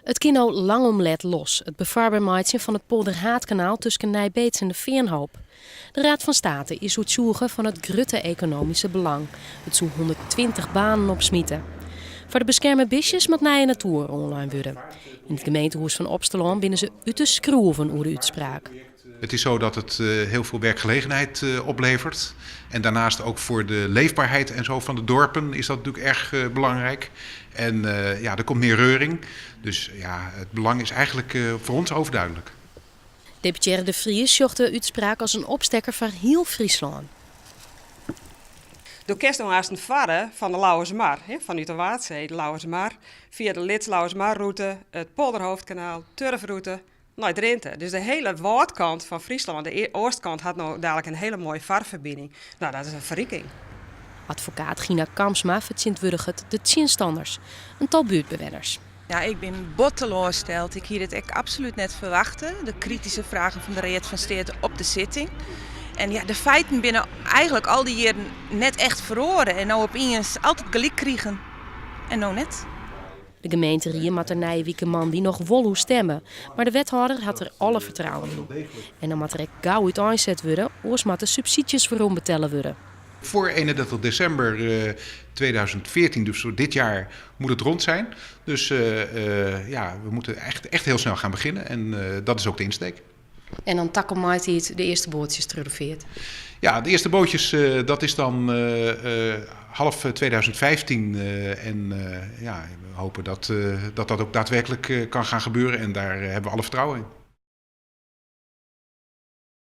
Het kino Langomlet los, het bevaarbaarmaatje van het Polderhaatkanaal tussen Nijbeets en de Veernhoop. De Raad van State is het zoeken van het grutte economische belang. Het zou 120 banen opsmieten. Voor de beschermde bisjes moet nije natuur online worden. In het gemeentehuis van Opstelon binnen ze uit de schroeven over de uitspraak. Het is zo dat het heel veel werkgelegenheid oplevert. En daarnaast ook voor de leefbaarheid en zo van de dorpen is dat natuurlijk erg belangrijk. En er komt meer reuring. Dus ja, het belang is eigenlijk voor ons overduidelijk. Deputaire De Vries zocht de uitspraak als een opstekker van heel Friesland. Door kerst nog een varen van de Lauwersmar, vanuit de Waadzee, de Lauwersmar, via de Lits-Lauwersmarroute, het Polderhoofdkanaal, Turfroute, naar Drenthe. Dus de hele woordkant van Friesland, de oostkant, had nou dadelijk een hele mooie vaarverbinding. Nou, dat is een verrijking. Advocaat Gina Kamsma verzint de tjinstanders, een tal buurtbewoners. Ja, ik ben botteloosgesteld. Ik hier dit echt absoluut net verwachten. De kritische vragen van de Raad van State op de zitting. En ja, de feiten binnen eigenlijk al die jaren net echt verloren. En nou opeens altijd gelijk krijgen. En nou net. De gemeente Riem had er nijwieke man die nog wol hoe stemmen. Maar de wethouder had er alle vertrouwen in. En dan moet er gauw uit aanzet worden, anders moeten subsidies voor betellen worden. Voor 31 december 2014, dus voor dit jaar, moet het rond zijn. Dus we moeten echt heel snel gaan beginnen en dat is ook de insteek. En dan takkelmaait hij de eerste bootjes terugveert. Ja, de eerste bootjes, dat is dan half 2015. We hopen dat dat ook daadwerkelijk kan gaan gebeuren en daar hebben we alle vertrouwen in.